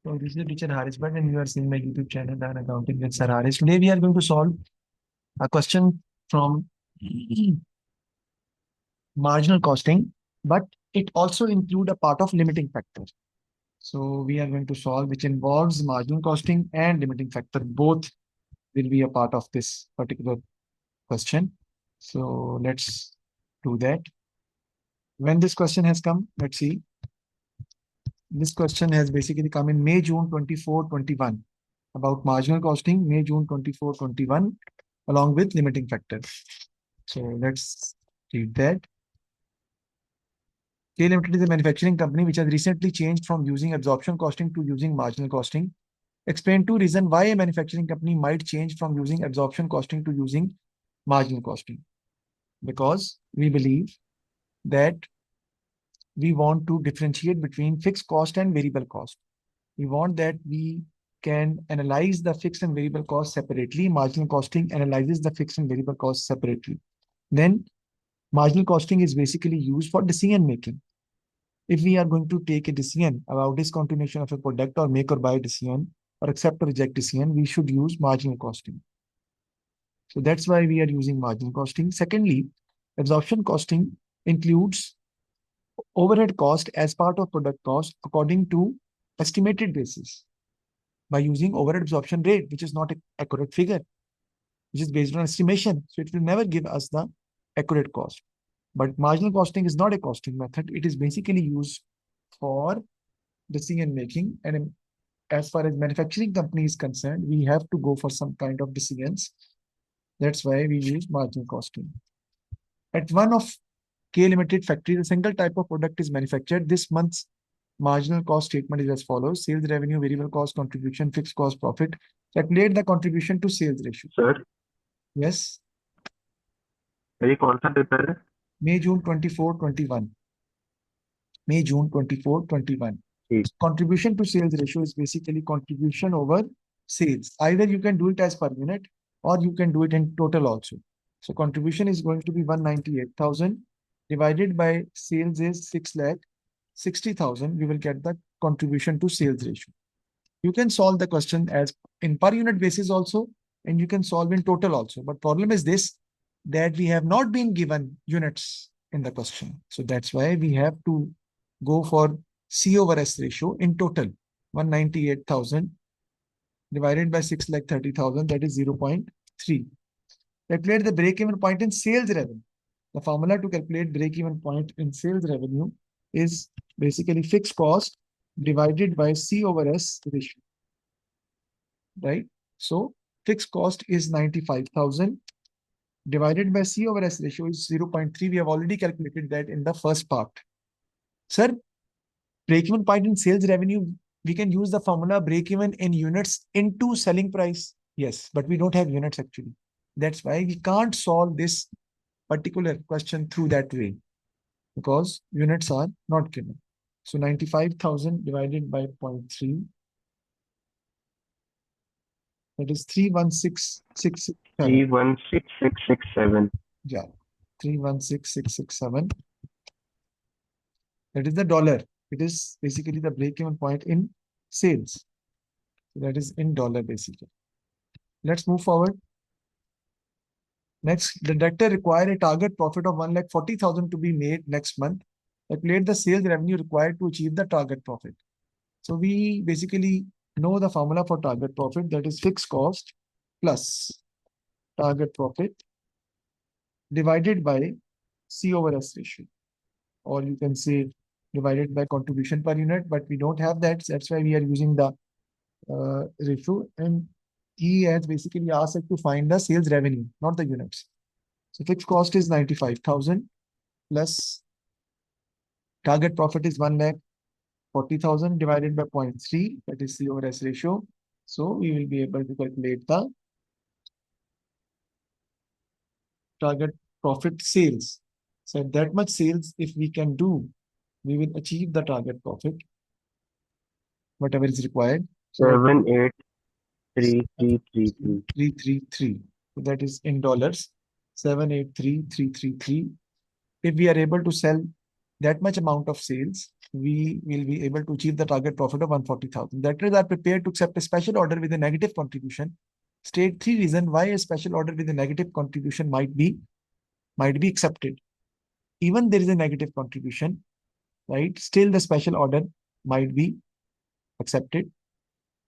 So this is teacher Harish Bhatt and you are seeing my YouTube channel Learn Accounting with Sir Harish. Today we are going to solve a question from marginal costing, but it also include a part of limiting factor. So we are going to solve which involves marginal costing and limiting factor. Both will be a part of this particular question. So let's do that. When this question has come, let's see. This question has basically come in May, June 24, 21 about marginal costing, May, June 24, 21, along with limiting factor. So let's read that. K Limited is a manufacturing company which has recently changed from using absorption costing to using marginal costing. Explain two reasons why a manufacturing company might change from using absorption costing to using marginal costing. Because we believe that we want to differentiate between fixed cost and variable cost. We want that we can analyze the fixed and variable cost separately. Marginal costing analyzes the fixed and variable cost separately. Then marginal costing is basically used for decision making. If we are going to take a decision about discontinuation of a product or make or buy decision or accept or reject decision, we should use marginal costing. So that's why we are using marginal costing. Secondly, absorption costing includes overhead cost as part of product cost according to estimated basis by using overhead absorption rate, which is not an accurate figure, which is based on estimation. So it will never give us the accurate cost. But marginal costing is not a costing method. It is basically used for decision making. And as far as manufacturing company is concerned, we have to go for some kind of decisions. That's why we use marginal costing. At one of K Limited factories, a single type of product is manufactured. This month's marginal cost statement is as follows: sales revenue, variable cost, contribution, fixed cost, profit. Calculate the contribution to sales ratio. Sir Yes, ये कौन सा paper है? May, June 24, 21. May, June 24, 21. ठीक. Contribution to sales ratio is basically contribution over sales. Either you can do it as per unit or you can do it in total also. So contribution is going to be 198,000 divided by sales is 6,60,000. We will get the contribution to sales ratio. You can solve the question as in per unit basis also, and you can solve in total also. But problem is this, that we have not been given units in the question. So that's why we have to go for C over S ratio in total. 198,000 divided by 6,30,000, that is 0.3. Calculate the break-even point in sales revenue. The formula to calculate break-even point in sales revenue is basically fixed cost divided by C over S ratio. Right? So fixed cost is 95,000 divided by C over S ratio is 0.3. We have already calculated that in the first part. Sir, break-even point in sales revenue, we can use the formula break-even in units into selling price. Yes, but we don't have units actually. That's why we can't solve this particular question through that way because units are not given. So 95,000 divided by 0.3, that is 316,667. 316667. Yeah, 316,667. That is the dollar. It is basically the break-even point in sales. So that is in dollar basically. Let's move forward. Next, the director require a target profit of 1,40,000 to be made next month. Calculate the sales revenue required to achieve the target profit. So we basically know the formula for target profit, that is fixed cost plus target profit divided by C over S ratio. Or you can say divided by contribution per unit, but we don't have that. That's why we are using the ratio. And he has basically asked us to find the sales revenue, not the units. So fixed cost is 95,000 plus target profit is 1,40,000 divided by 0.3, that is C over S ratio. So we will be able to calculate the target profit sales. So that much sales, if we can do, we will achieve the target profit, whatever is required. So 783333. 333. So that is in dollars. 783,333. If we are able to sell that much amount of sales, we will be able to achieve the target profit of 140,000. Debtors are prepared to accept a special order with a negative contribution. State 3 reasons why a special order with a negative contribution might be accepted. Even there is a negative contribution, right? Still the special order might be accepted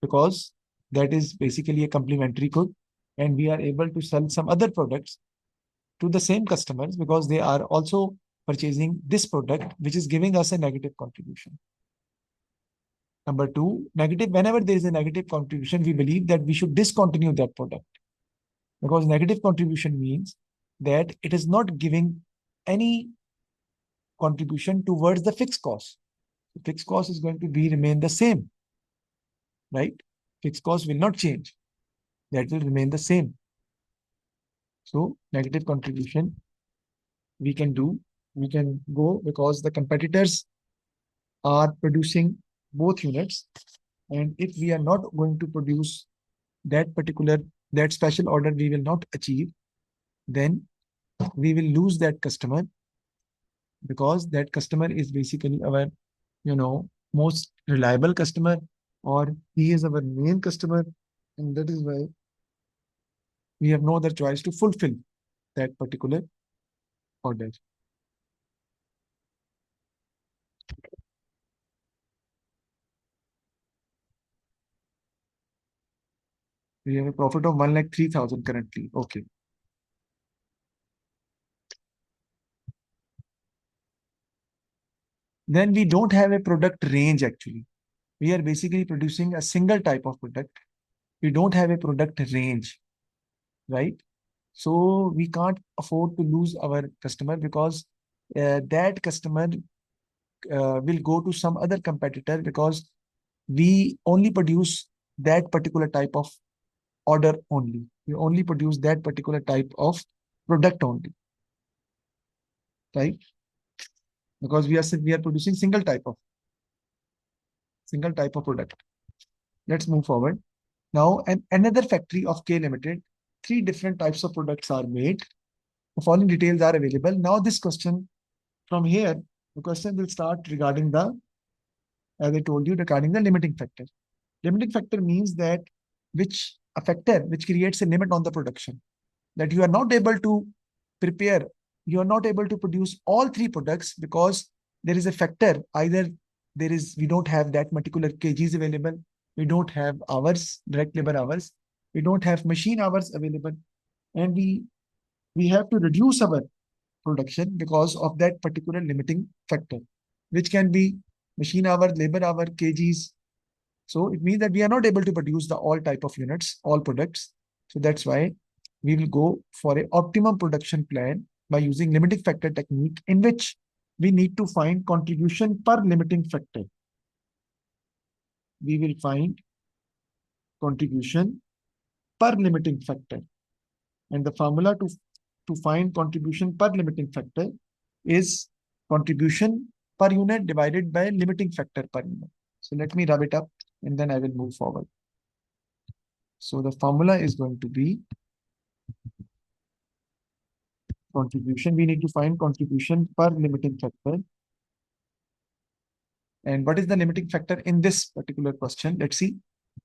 because that is basically a complementary good, and we are able to sell some other products to the same customers because they are also purchasing this product, which is giving us a negative contribution. Number two, negative, whenever there is a negative contribution, we believe that we should discontinue that product because negative contribution means that it is not giving any contribution towards the fixed cost. The fixed cost is going to be remain the same, right? Fixed cost will not change. That will remain the same. So negative contribution we can go because the competitors are producing both units. And if we are not going to produce that special order we will not achieve, then we will lose that customer because that customer is basically our, most reliable customer, or he is our main customer. And that is why we have no other choice to fulfill that particular order. We have a profit of 1,03,000 currently. Okay. Then we don't have a product range actually. We are basically producing a single type of product. We don't have a product range, right? So we can't afford to lose our customer because that customer will go to some other competitor because we only produce that particular type of order only. We only produce that particular type of product only, right? Because we are producing single type of product. Let's move forward. Now, another factory of K Limited, 3 different types of products are made. The following details are available. Now, this question from here, the question will start regarding as I told you, regarding the limiting factor. Limiting factor means that a factor which creates a limit on the production, that you are not able to prepare, you are not able to produce all 3 products because there is a factor. Either we don't have that particular kgs available, we don't have hours, direct labor hours, we don't have machine hours available, and we have to reduce our production because of that particular limiting factor, which can be machine hour, labor hour, kgs. So it means that we are not able to produce the all type of units, all products. So that's why we will go for an optimum production plan by using limiting factor technique, in which we need to find contribution per limiting factor. We will find contribution per limiting factor. And the formula to find contribution per limiting factor is contribution per unit divided by limiting factor per unit. So let me rub it up and then I will move forward. So the formula is going to be contribution. We need to find contribution per limiting factor. And what is the limiting factor in this particular question? Let's see.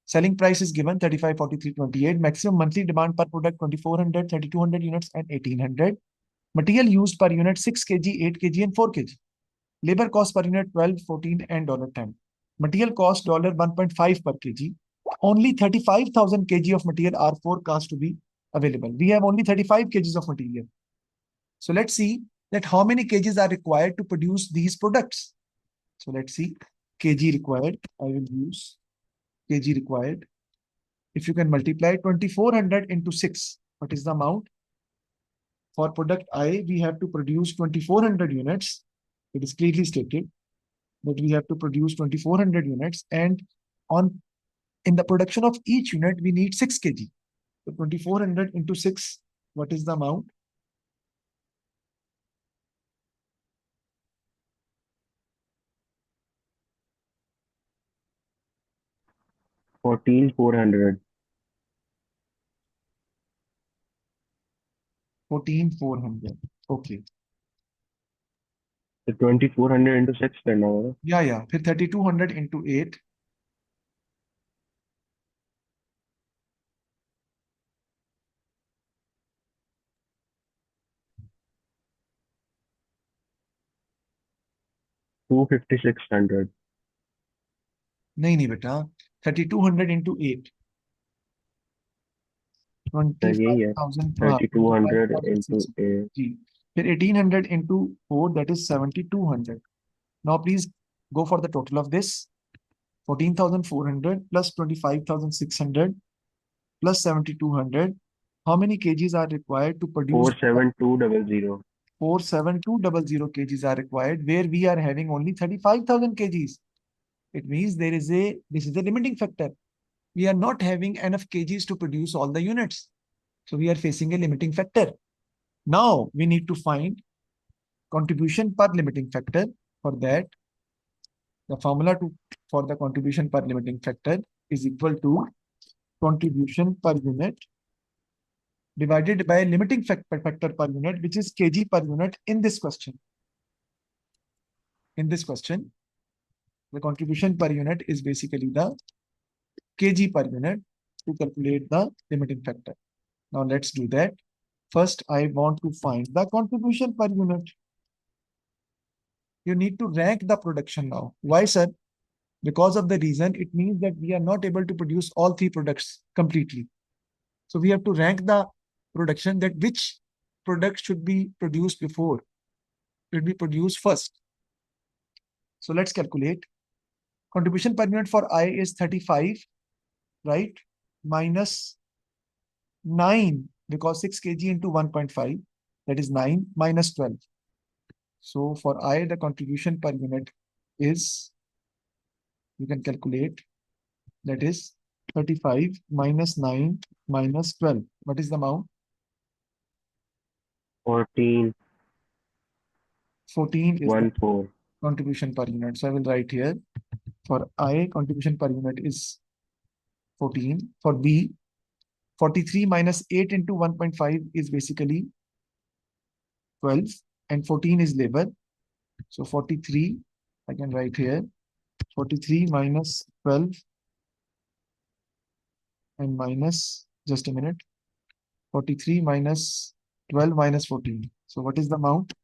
Selling price is given 35, 43, 28. Maximum monthly demand per product 2,400, 3,200 units and 1,800. Material used per unit 6 kg, 8 kg and 4 kg. Labor cost per unit 12, 14 and $10. Material cost $1.5 per kg. Only 35,000 kg of material are forecast to be available. We have only 35 kgs of material. So let's see that how many kgs are required to produce these products. So let's see, kg required. I will use kg required. If you can multiply 2,400 into 6, what is the amount? For product I, we have to produce 2,400 units. It is clearly stated that we have to produce 2,400 units, and in the production of each unit, we need 6 kg. So 2,400 into 6, what is the amount? 14,400. 14,400. Okay. तो 2400 into 6 करना होगा. या फिर 3200 into 8. To 5600. नहीं बेटा, 3200 into 8. यही है. 25,000, हाँ, 3200 into 25,600 8. जी. फिर 1800 into 4, that is 7200. Now please go for the total of this. 14,400 plus 25,600 plus 7,200. How many kgs are required to produce? 47200. 47200 kgs are required, where we are having only 35,000 kgs. It means this is a limiting factor. We are not having enough kgs to produce all the units. So we are facing a limiting factor. Now we need to find contribution per limiting factor. For that, the formula for the contribution per limiting factor is equal to contribution per unit divided by limiting factor per unit, which is kg per unit in this question. In this question, the contribution per unit is basically the kg per unit to calculate the limiting factor. Now let's do that. First, I want to find the contribution per unit. You need to rank the production now. Why, sir? Because of the reason, it means that we are not able to produce all three products completely. So we have to rank the production, that which product should be produced before, should be produced first. So let's calculate. Contribution per unit for I is 35, right? Minus 9, because 6 kg into 1.5, that is 9, minus 12. So for I, the contribution per unit is, you can calculate, that is 35 minus 9 minus 12. What is the amount? 14. 14 is the 14. contribution per unit. So I will write here, for I, contribution per unit is 14. For B, 43 minus 8 into 1.5 is basically 12, and 14 is labor. So 43, I can write here, 43 minus 12 and minus, just a minute, 43 minus 12 minus 14. So what is the amount?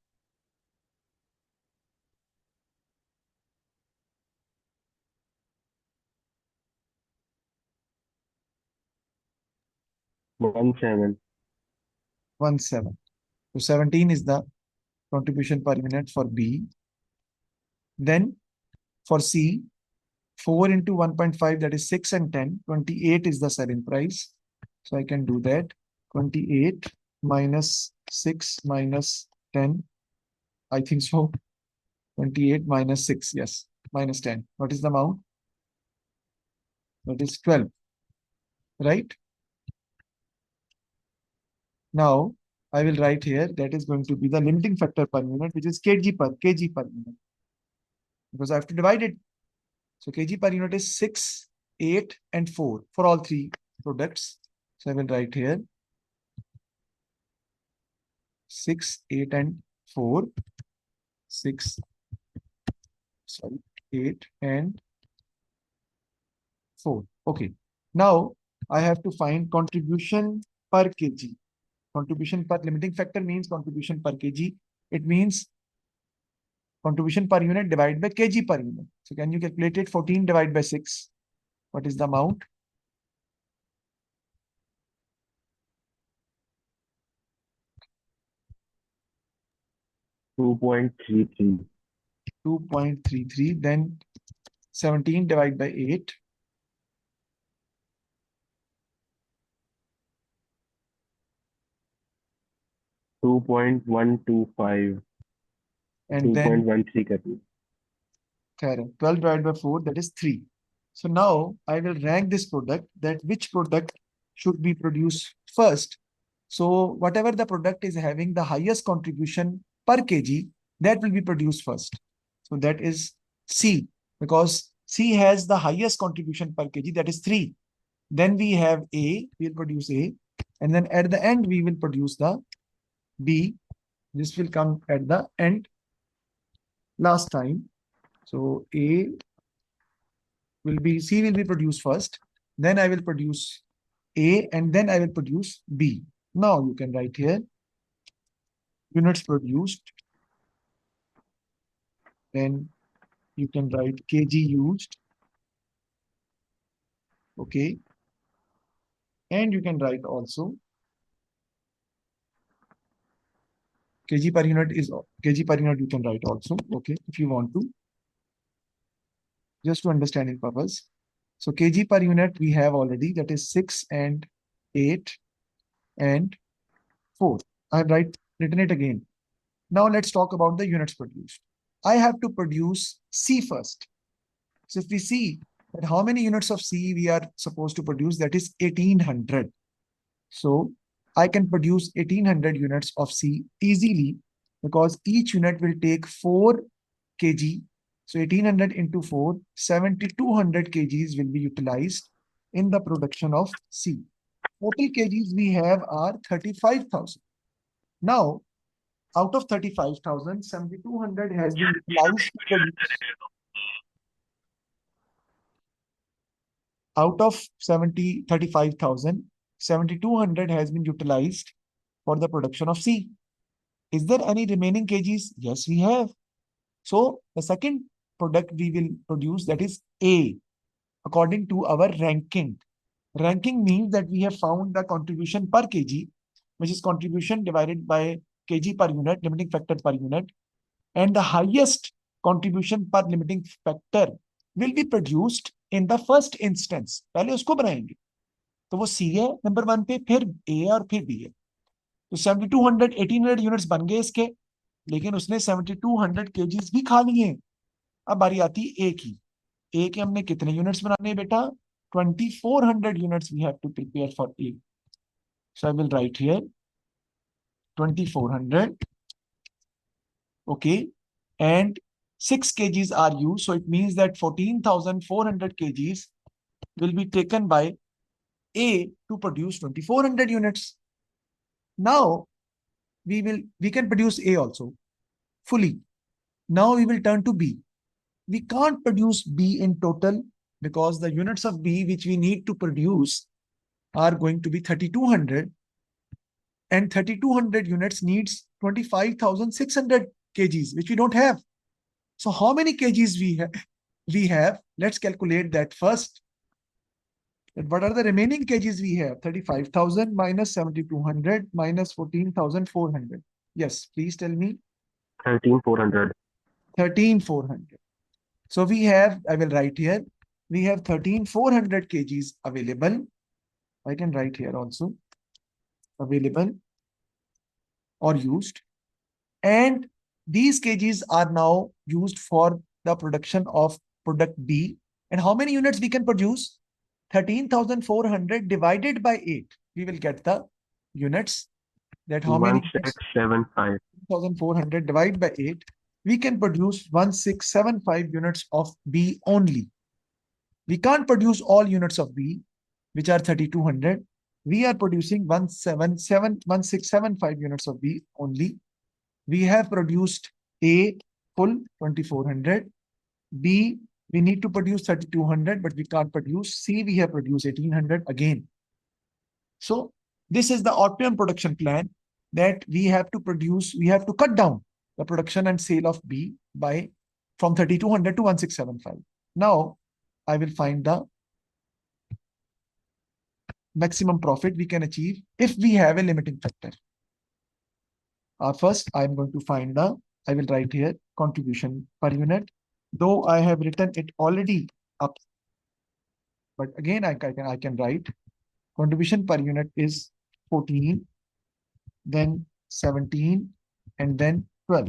One seven. 17. So 17 is the contribution per unit for B. Then for C, 4 into 1.5, that is 6 and 10. 28 is the selling price. So I can do that. 28 minus 6 minus 10. I think so. 28 minus 6, yes, minus 10. What is the amount? That is 12, right? Now, I will write here, that is going to be the limiting factor per unit, which is kg per unit, because I have to divide it. So kg per unit is 6, 8, and 4 for all three products. So I will write here 6, 8, and 4. 6, sorry, 8, and 4. Okay. Now I have to find contribution per kg. Contribution per limiting factor means contribution per kg. It means contribution per unit divided by kg per unit. So can you calculate it? 14 divided by 6. What is the amount? 2.33. 2.33. Then 17 divided by 8. 2.125. And then 2.13 करनी. correct, 12 divided by 4, that is 3. So now I will rank this product, that which product should be produced first. So whatever the product is having the highest contribution per kg, that will be produced first. So that is C, because C has the highest contribution per kg, that is 3. Then we have A, we will produce A. And then at the end, we will produce the B. This will come at the end. last time. So C will be produced first, then I will produce A, and then I will produce B. Now you can write here units produced, then you can write kg used, okay, and you can write also kg per unit is kg per unit, you can write also, okay, if you want to, just to understanding purpose. So kg per unit we have already, that is 6 and 8 and 4. I have written it again. Now let's talk about the units produced. I have to produce C first. So if we see that how many units of C we are supposed to produce, that is 1800. So I can produce 1800 units of C easily because each unit will take 4 kg. So 1800 into 4, 7200 kgs will be utilized in the production of C. Total kgs we have are 35,000. Now, out of 35,000, 7200 has been utilized to produce. Out of 35,000, 7200 has been utilized for the production of C. Is there any remaining kgs? Yes, we have. So the second product we will produce, that is A, according to our ranking. Ranking means that we have found the contribution per kg, which is contribution divided by kg per unit, limiting factor per unit, and the highest contribution per limiting factor will be produced in the first instance. पहले उसको बनाएंगे, तो वो C है number 1 पे, फिर A है और फिर B है. तो 7200 1800 यूनिट्स बन गए इसके, लेकिन उसने 7200 केजीज भी खा लिए. अब बारी आती है A की. A के हमने कितने यूनिट्स बनाने हैं बेटा? 2400 units we have to prepare for A. So I will write here 2400. Okay. And 6 kgs are used. So it means that 14,400 kgs will be taken by A to produce 2400 units. Now we can produce A also fully. Now we will turn to B. We can't produce B in total because the units of B which we need to produce are going to be 3200, and 3200 units needs 25,600 kgs, which we don't have. So how many kgs we have? Let's calculate that first. And what are the remaining kgs we have? 35,000 minus 7,200 minus 14,400. Yes, please tell me. 13,400. 13,400. So we have, I will write here, we have 13,400 kgs available. I can write here also, available or used. And these kgs are now used for the production of product B. And how many units we can produce? 13,400 divided by 8. We will get the units. That how many? 1675. 1,400 divided by 8. We can produce 1675 units of B only. We can't produce all units of B, which are 3,200. We are producing 1675 units of B only. We have produced A full 2,400. B, we need to produce 3,200, but we can't produce. C, we have produced 1,800 again. So this is the optimum production plan that we have to produce. We have to cut down the production and sale of B by from 3,200 to 1675. Now I will find the maximum profit we can achieve if we have a limiting factor. First, I'm going to find I will write here contribution per unit, though I have written it already up. But again, I can write contribution per unit is 14, then 17, and then 12.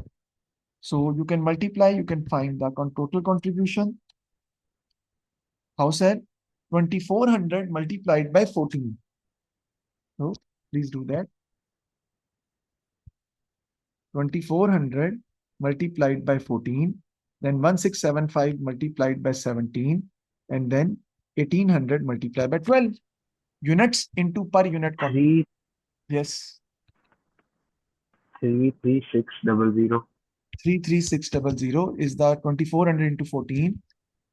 So you can multiply, you can find the total contribution. How said? 2,400 multiplied by 14. So please do that. 2,400 multiplied by 14, then 1675 multiplied by 17, and then 1,800 multiplied by 12. Units into per unit contribution. Yes. 33600. 33600 is the 2400 into 14,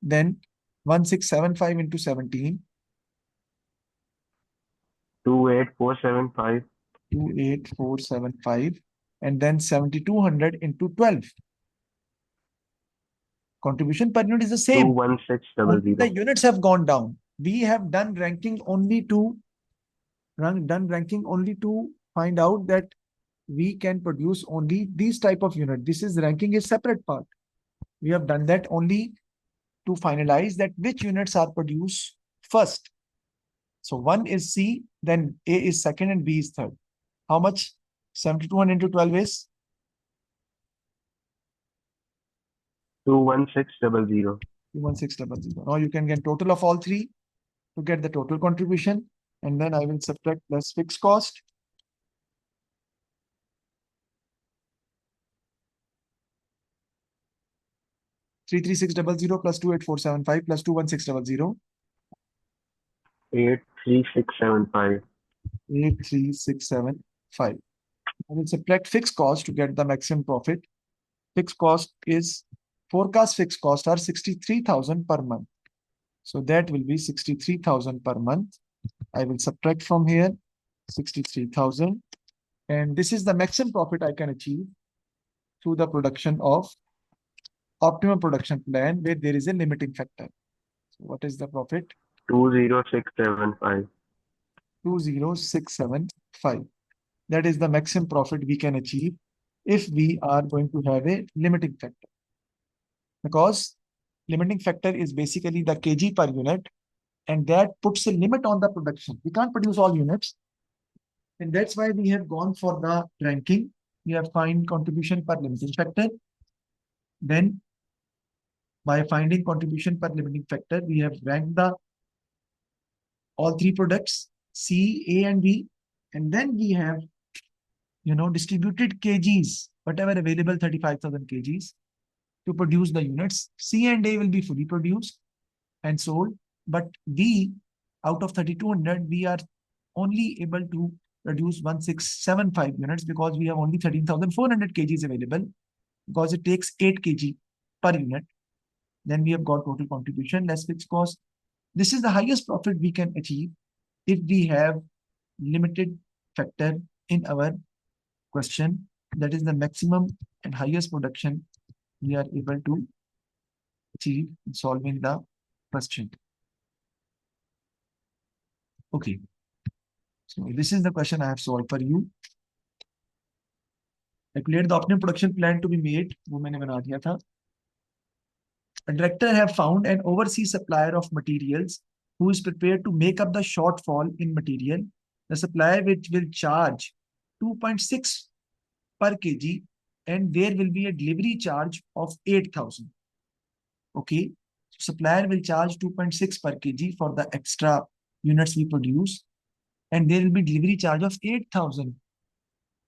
then 1675 into 17, 28475. 28475, and then 7200 into 12. Contribution per unit is the same. Only the 21600. units have gone down. We have done ranking only to find out that we can produce only these type of unit. This is ranking is separate part. We have done that only to finalize that which units are produced first. So one is C, then A is second, and B is third. How much? 7200 into 12 is 21600. 21600. Now you can get total of all three to get the total contribution, and then I will subtract plus fixed cost. Three three six double zero plus 28475 plus 21600. 83675. 83675. I will subtract fixed cost to get the maximum profit. Fixed cost is forecast fixed cost are 63,000 per month. So that will be 63,000 per month. I will subtract from here 63,000. And this is the maximum profit I can achieve through the production of optimum production plan where there is a limiting factor. So what is the profit? 20675. 20675. That is the maximum profit we can achieve if we are going to have a limiting factor. Because limiting factor is basically the kg per unit, and that puts a limit on the production. We can't produce all units. And that's why we have gone for the ranking. We have find contribution per limiting factor. Then by finding contribution per limiting factor, we have ranked the all three products, C, A, and B. And then we have, distributed kgs, whatever available 35,000 kgs to produce the units. C and A will be fully produced and sold. But B, out of 3,200, we are only able to produce 1675 units because we have only 13,400 kgs available because it takes 8 kg per unit. Then we have got total contribution less fixed cost. This is the highest profit we can achieve if we have limited factor in our question. That is the maximum and highest production we are able to achieve in solving the question. Okay. So this is the question I have solved for you. Calculate the optimum production plan to be made. वो मैंने बना दिया था. A director have found an overseas supplier of materials who is prepared to make up the shortfall in material. The supplier which will charge 2.6 per kg, and there will be a delivery charge of 8,000. Okay. So supplier will charge 2.6 per kg for the extra units we produce, and there will be delivery charge of 8,000.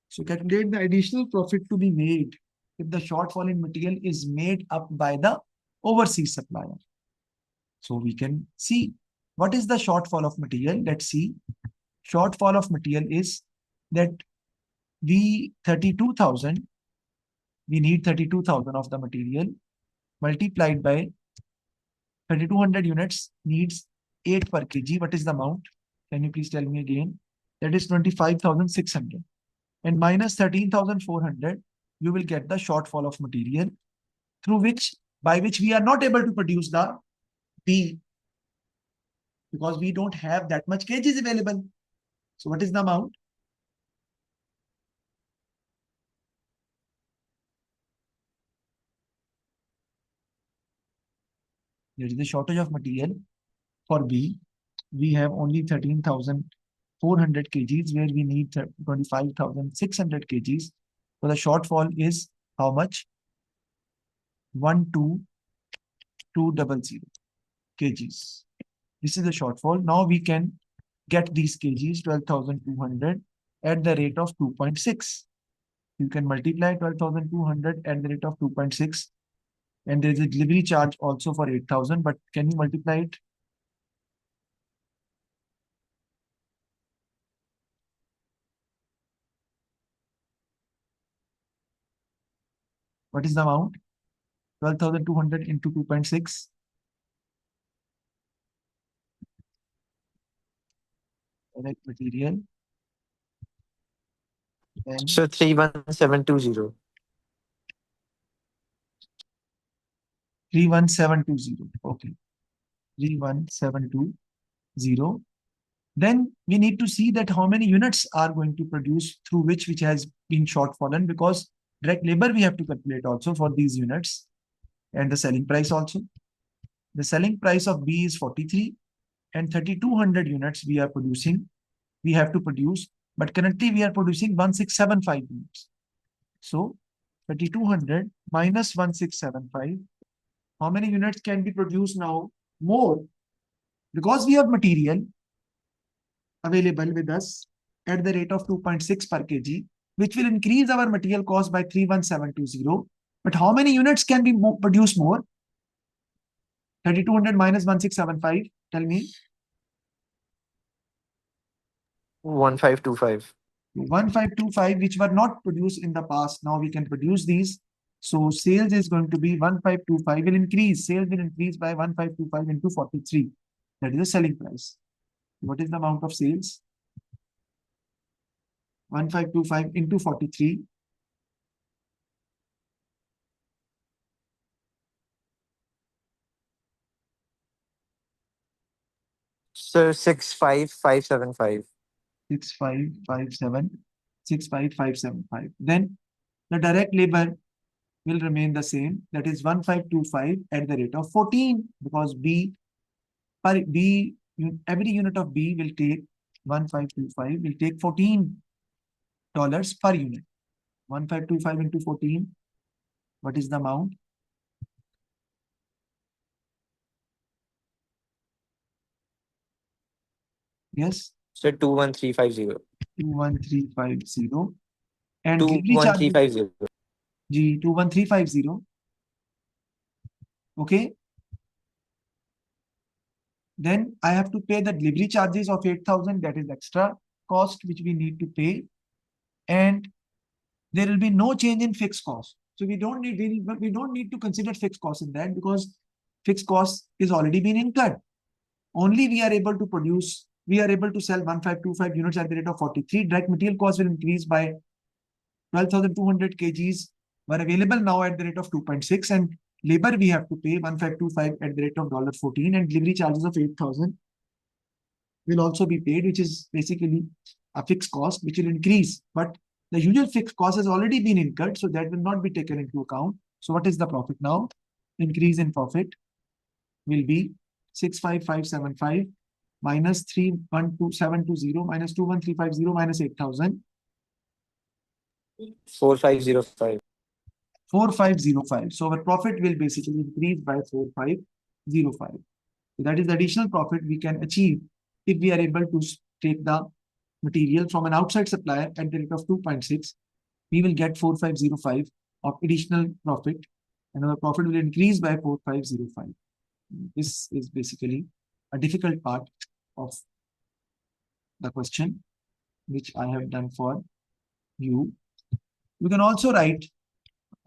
So calculate the additional profit to be made if the shortfall in material is made up by the overseas supplier. So we can see what is the shortfall of material. Let's see. Shortfall of material is that we need 32,000 of the material multiplied by 3,200 units needs 8 per kg. What is the amount? Can you please tell me again? That is 25,600. And minus 13,400, you will get the shortfall of material by which we are not able to produce the B because we don't have that much kgs available. So what is the amount? There is a shortage of material for B. We have only 13,400 kgs where we need 25,600 kgs. So the shortfall is how much? 12200 kgs. This is the shortfall. Now we can get these kgs 12,200 at the rate of 2.6. You can multiply 12,200 at the rate of 2.6, and there is a delivery charge also for 8,000. But can you multiply it? What is the amount? 12,200 into 2.6. Direct material. Then So 31720. 31720. Okay. 31720. Then we need to see that how many units are going to produce through which has been shortfallen, because direct labor we have to calculate also for these units, and the selling price also. The selling price of B is 43 and 3,200 units we are producing. We have to produce, but currently we are producing 1675 units. So 3,200 minus 1675. How many units can be produced now? More, because we have material available with us at the rate of 2.6 per kg, which will increase our material cost by 31720. But how many units can be produced more? 3,200 minus 1675. Tell me. 1525. 1525, which were not produced in the past. Now we can produce these. So sales is going to be 1525 will increase. Sales will increase by 1525 into 43. That is the selling price. What is the amount of sales? 1525 into 43. So 65575. 65575. Then the direct labor will remain the same. That is 1525 at the rate of 14, because every unit of B will take 1525 will take $14 per unit. 1525 into 14. What is the amount? Yes, So 21350. 21350. And delivery charges, 21350. G 21350. Okay. Then I have to pay the delivery charges of 8,000. That is extra cost which we need to pay. And there will be no change in fixed cost. So we don't need to consider fixed cost in that, because fixed cost is already been incurred. Only we are able to sell 1525 units at the rate of 43. Direct material cost will increase by 12,200 kgs were available now at the rate of 2.6, and labor we have to pay 1525 at the rate of $14, and delivery charges of 8,000 will also be paid, which is basically a fixed cost which will increase. But the usual fixed cost has already been incurred, so that will not be taken into account. So what is the profit now? Increase in profit will be 65575 minus 312,720 minus 21350 minus 8,000. 4505. 4505. So our profit will basically increase by 4505. So that is the additional profit we can achieve if we are able to take the material from an outside supplier at the rate of 2.6. We will get 4505 of additional profit, and our profit will increase by 4505. This is basically a difficult part of the question, which I have done for you. You can also write,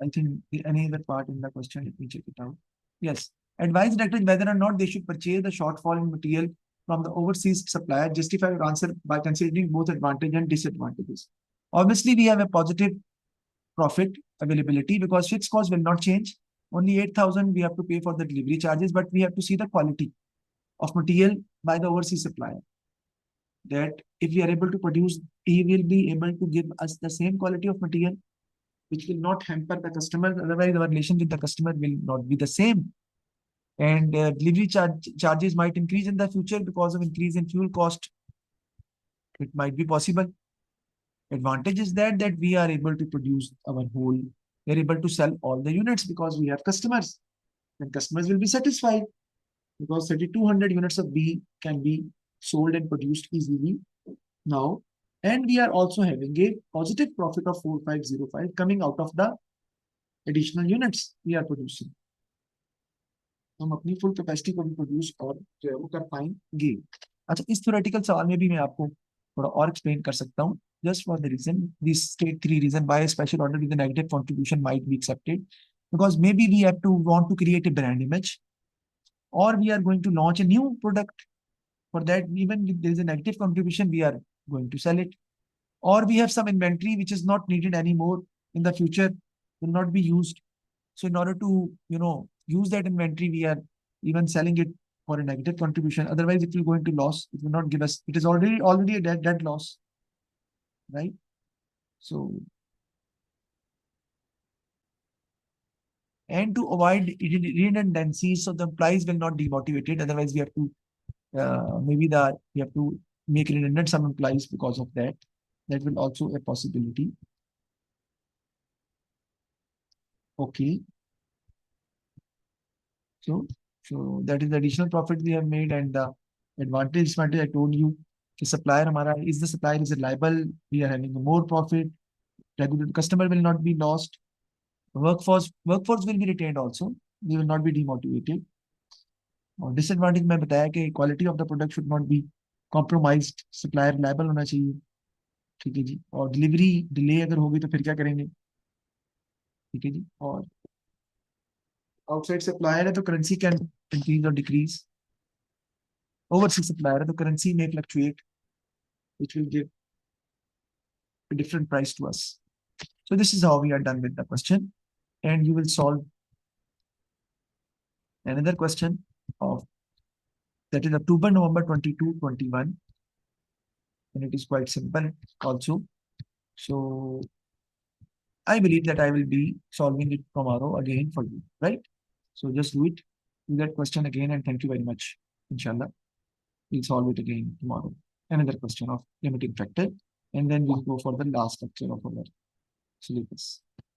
I think, any other part in the question. Let me check it out. Yes. Advise directors whether or not they should purchase the shortfall in material from the overseas supplier. Justify your answer by considering both advantages and disadvantages. Obviously, we have a positive profit availability because fixed cost will not change. Only 8,000 we have to pay for the delivery charges, but we have to see the quality of material by the overseas supplier. That if we are able to produce, he will be able to give us the same quality of material, which will not hamper the customer. Otherwise, our relation with the customer will not be the same. And delivery charges might increase in the future because of increase in fuel cost. It might be possible. Advantage is that we are able to produce our whole. We are able to sell all the units because we have customers. And customers will be satisfied because 3,200 units of B can be sold and produced easily now. And we are also having a positive profit of 4505 coming out of the additional units we are producing. हम अपनी full capacity को भी produce और जो है वो कर पाएंगे. अच्छा, इस थ्योरेटिकल सवाल में भी मैं आपको थोड़ा और एक्सप्लेन कर सकता हूँ. just for the reason, these state three reason why a special order with a negative contribution might be accepted. Because maybe we have to want to create a brand image, or we are going to launch a new product. For that, even if there is a negative contribution, we are going to sell it. Or we have some inventory which is not needed anymore in the future, will not be used. So in order to, use that inventory, we are even selling it for a negative contribution. Otherwise, it will go into loss. It will not give us, it is already a dead loss, right? So, and to avoid redundancies, so the employees will not demotivated. Otherwise, we have to we have to make redundant some employees because of that. That will also a possibility. Okay. So that is the additional profit we have made, and the advantage I told you, the supplier is the supplier is reliable. We are having more profit. Regular customer will not be lost. Workforce will be retained also. We will not be demotivated. और disadvantage मैं बताया कि quality of the product should not be compromised. Supplier reliable होना चाहिए. ठीक है जी. और delivery delay अगर होगी तो फिर क्या करेंगे? ठीक है जी. और outside supplier है तो currency can increase or decrease. Overseas supplier है तो currency may fluctuate, which will give a different price to us. So this is how we are done with the question, and you will solve another question of that is October, November 22, 21, and it is quite simple also. So I believe that I will be solving it tomorrow again for you, right? So just do it, do that question again, and thank you very much. Inshallah, we'll solve it again tomorrow. Another question of limiting factor, and then we'll go for the last lecture of our syllabus.